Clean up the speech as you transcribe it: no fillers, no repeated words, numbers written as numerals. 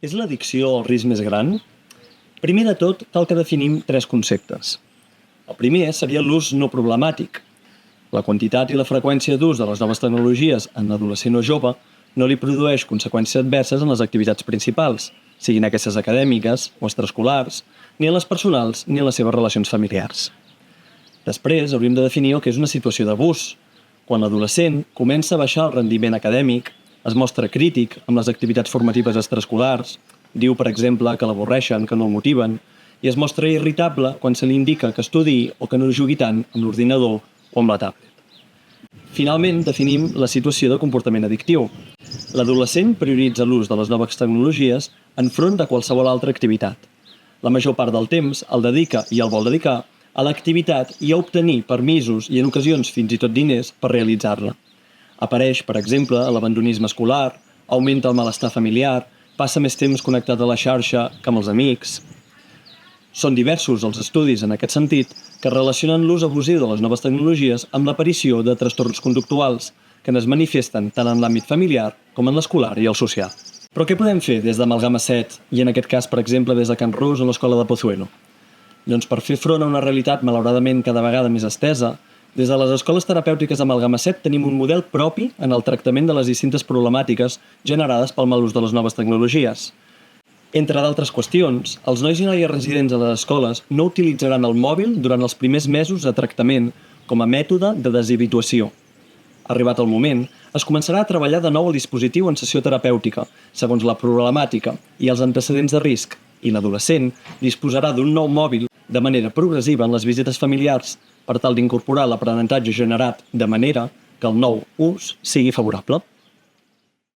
És l'addicció el risc més gran? Primer de tot, cal que definim tres conceptes. El primer seria l'ús no problemàtic. La quantitat i la freqüència d'ús de les noves tecnologies en l'adolescent o jove no li produeix conseqüències adverses en les activitats principals, siguin aquestes acadèmiques o extraescolars, ni en les personals ni en les seves relacions familiars. Després hauríem de definir el que és una situació d'abús, quan l'adolescent comença a baixar el rendiment acadèmic, es mostra crític amb les activitats formatives extraescolars, diu, per exemple, que l'avorreixen, que no el motiven, i es mostra irritable quan se li indica que estudiï o que no jugui tant amb l'ordinador o amb la tablet. Finalment, definim la situació de comportament addictiu. L'adolescent prioritza l'ús de les noves tecnologies enfront de qualsevol altra activitat. La major part del temps el dedica i el vol dedicar a l'activitat i a obtenir permisos i en ocasions fins i tot diners per realitzar-la. Apareix, per exemple, l'abandonisme escolar, augmenta el malestar familiar, passa més temps connectat a la xarxa que amb els amics. Són diversos els estudis en aquest sentit que relacionen l'ús abusiu de les noves tecnologies amb l'aparició de trastorns conductuals que es manifesten tant en l'àmbit familiar com en l'escolar i el social. Però què podem fer des d'Amalgama 7 i en aquest cas, per exemple, des de Can Rus o l'escola de Pozuelo? Doncs per fer front a una realitat malauradament cada vegada més estesa, des de les escoles terapèutiques Amalgama 7 tenim un model propi en el tractament de les distintes problemàtiques generades pel mal ús de les noves tecnologies. Entre d'altres qüestions, els nois i noies residents a les escoles no utilitzaran el mòbil durant els primers mesos de tractament com a mètode de deshabituació. Arribat el moment, es començarà a treballar de nou el dispositiu en sessió terapèutica, segons la problemàtica i els antecedents de risc, i l'adolescent disposarà d'un nou mòbil de manera progressiva en les visites familiars per tal d'incorporar l'aprenentatge generat de manera que el nou ús sigui favorable.